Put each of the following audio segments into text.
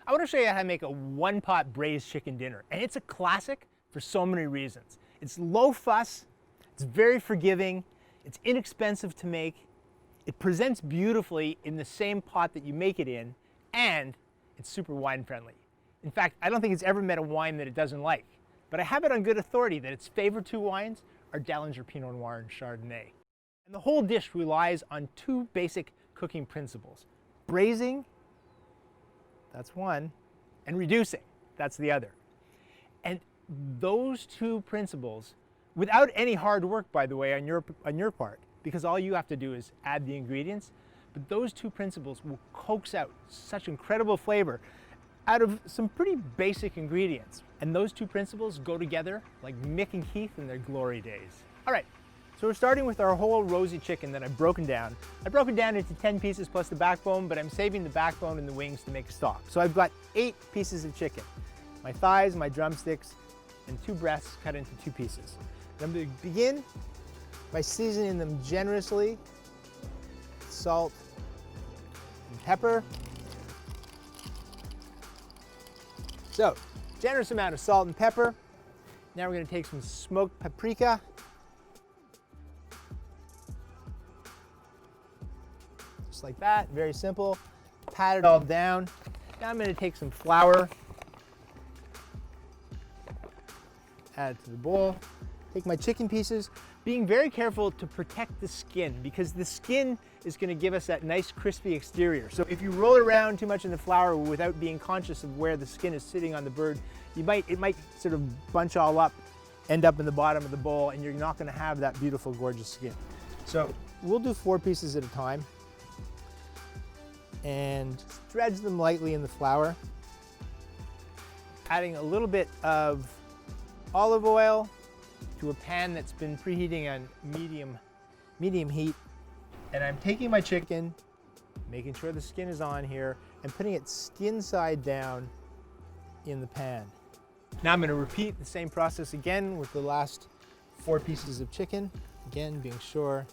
I want to show you how to make a one-pot braised chicken dinner. And it's a classic for so many reasons. It's low fuss, it's very forgiving, it's inexpensive to make, it presents beautifully in the same pot that you make it in, and it's super wine friendly. In fact, I don't think it's ever met a wine that it doesn't like. But I have it on good authority that its favorite two wines are Dehlinger Pinot Noir and Chardonnay. And the whole dish relies on two basic cooking principles. Braising, that's one, and reducing, that's the other. And those two principles, without any hard work, by the way, on your part, because all you have to do is add the ingredients, but those two principles will coax out such incredible flavor out of some pretty basic ingredients. And those two principles go together like Mick and Keith in their glory days. All right, so we're starting with our whole rosy chicken that I've broken down. I broke it down into 10 pieces plus the backbone, but I'm saving the backbone and the wings to make a stock. So I've got 8 pieces of chicken. My thighs, my drumsticks, and 2 breasts cut into 2 pieces. And I'm going to begin by seasoning them generously, salt and pepper. So, generous amount of salt and pepper. Now we're going to take some smoked paprika. Just like that, very simple. Pat it all down. Now I'm going to take some flour. Add it to the bowl. Take my chicken pieces, being very careful to protect the skin because the skin is going to give us that nice crispy exterior. So if you roll it around too much in the flour without being conscious of where the skin is sitting on the bird, it might sort of bunch all up, end up in the bottom of the bowl, and you're not going to have that beautiful, gorgeous skin. So we'll do 4 pieces at a time and dredge them lightly in the flour, adding a little bit of olive oil to a pan that's been preheating on medium heat. And I'm taking my chicken, making sure the skin is on here, and putting it skin side down in the pan. Now I'm going to repeat the same process again with the last 4 pieces of chicken. Again, being sure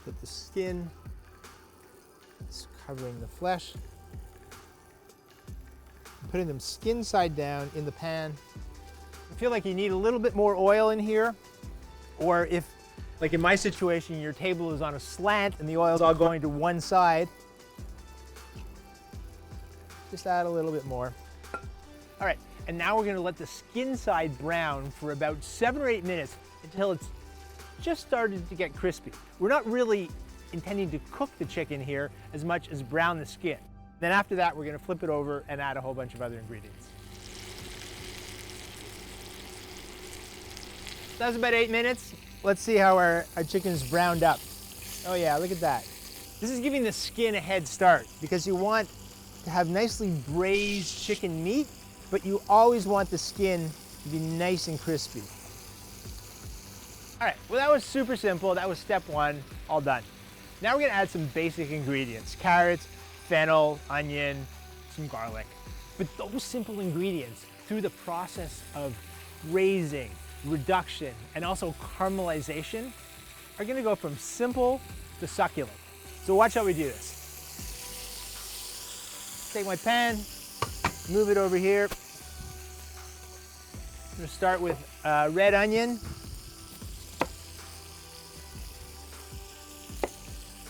that the skin is covering the flesh. I'm putting them skin side down in the pan. I feel like you need a little bit more oil in here, or if, like in my situation, your table is on a slant and the oil is all going to one side, just add a little bit more. All right, and now we're going to let the skin side brown for about 7 or 8 minutes until it's just started to get crispy. We're not really intending to cook the chicken here as much as brown the skin. Then after that, we're going to flip it over and add a whole bunch of other ingredients. That was about 8 minutes. Let's see how our chicken's browned up. Oh yeah, look at that. This is giving the skin a head start because you want to have nicely braised chicken meat, but you always want the skin to be nice and crispy. All right, well that was super simple. That was step 1, all done. Now we're gonna add some basic ingredients: carrots, fennel, onion, some garlic. But those simple ingredients, through the process of braising, reduction, and also caramelization, are going to go from simple to succulent. So watch how we do this. Take my pan, move it over here. I'm going to start with red onion.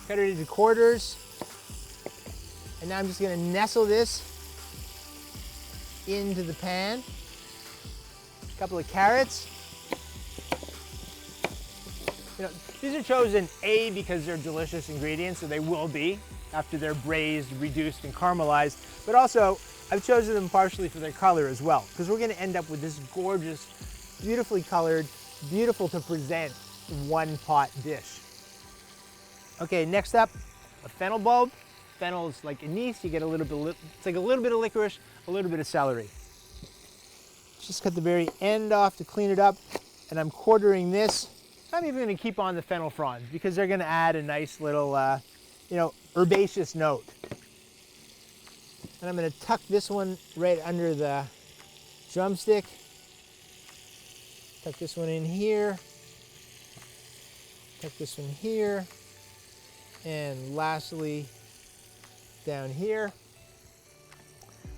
Cut it into quarters. And now I'm just going to nestle this into the pan. A couple of carrots. You know, these are chosen A because they're delicious ingredients, so they will be after they're braised, reduced, and caramelized. But also, I've chosen them partially for their color as well, because we're going to end up with this gorgeous, beautifully colored, beautiful to present one-pot dish. Okay, next up, a fennel bulb. Fennel is like anise. You get a little bit. It's like a little bit of licorice, a little bit of celery. Just cut the very end off to clean it up, and I'm quartering this. I'm even going to keep on the fennel fronds because they're going to add a nice little, herbaceous note. And I'm going to tuck this one right under the drumstick. Tuck this one in here. Tuck this one here. And lastly, down here.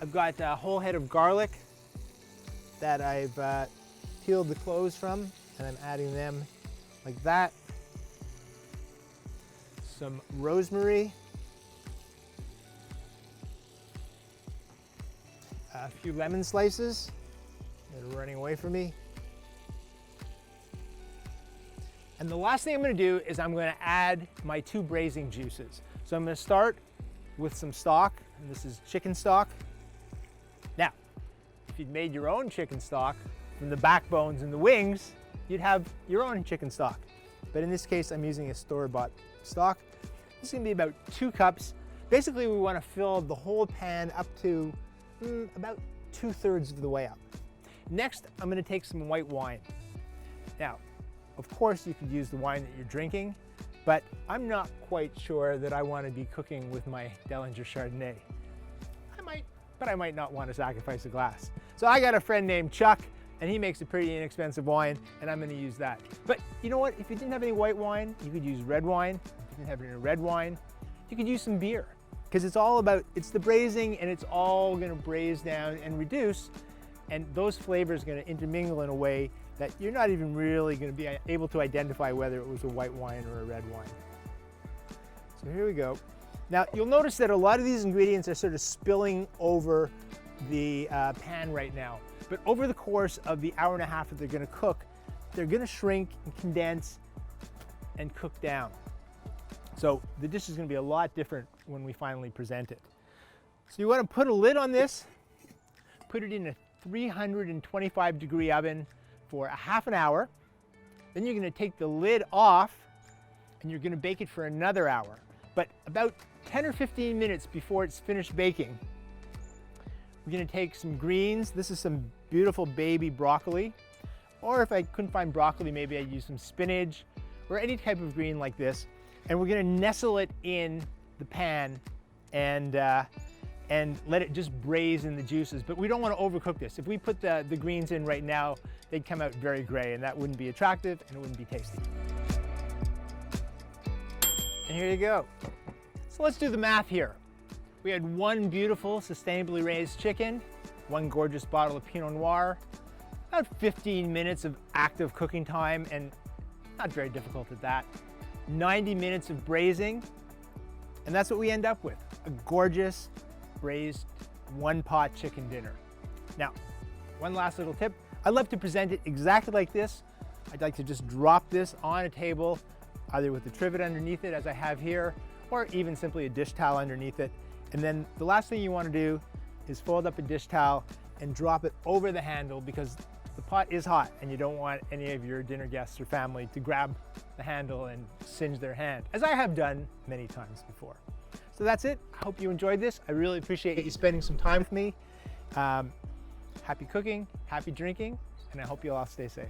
I've got a whole head of garlic that I've peeled the cloves from, and I'm adding them like that. Some rosemary, a few lemon slices. They're running away from me. And the last thing I'm going to do is I'm going to add my 2 braising juices. So I'm going to start with some stock, and this is chicken stock. Now, if you'd made your own chicken stock from the backbones and the wings, you'd have your own chicken stock. But in this case, I'm using a store-bought stock. This is going to be about 2 cups. Basically, we want to fill the whole pan up to about 2/3 of the way up. Next, I'm going to take some white wine. Now, of course, you could use the wine that you're drinking, but I'm not quite sure that I want to be cooking with my Dehlinger Chardonnay. I might, but I might not want to sacrifice a glass. So I got a friend named Chuck, and he makes a pretty inexpensive wine, and I'm going to use that. But you know what? If you didn't have any white wine, you could use red wine. If you didn't have any red wine, you could use some beer, because it's all about, it's the braising, and it's all going to braise down and reduce, and those flavors are going to intermingle in a way that you're not even really going to be able to identify whether it was a white wine or a red wine. So here we go. Now you'll notice that a lot of these ingredients are sort of spilling over the pan right now. But over the course of the hour and a half that they're going to cook, they're going to shrink and condense and cook down. So the dish is going to be a lot different when we finally present it. So you want to put a lid on this, put it in a 325-degree oven for a half an hour. Then you're going to take the lid off and you're going to bake it for another hour. But about 10 or 15 minutes before it's finished baking, we're going to take some greens. This is some beautiful baby broccoli. Or if I couldn't find broccoli, maybe I'd use some spinach or any type of green like this. And we're going to nestle it in the pan and let it just braise in the juices. But we don't want to overcook this. If we put the greens in right now, they'd come out very gray, and that wouldn't be attractive and it wouldn't be tasty. And here you go. So let's do the math here. We had 1 beautiful sustainably raised chicken, 1 gorgeous bottle of Pinot Noir, about 15 minutes of active cooking time, and not very difficult at that, 90 minutes of braising, and that's what we end up with, a gorgeous braised 1-pot chicken dinner. Now, one last little tip. I love to present it exactly like this. I'd like to just drop this on a table, either with the trivet underneath it, as I have here, or even simply a dish towel underneath it. And then the last thing you want to do is fold up a dish towel and drop it over the handle, because the pot is hot and you don't want any of your dinner guests or family to grab the handle and singe their hand, as I have done many times before. So that's it. I hope you enjoyed this. I really appreciate you spending some time with me. Happy cooking, happy drinking, and I hope you all stay safe.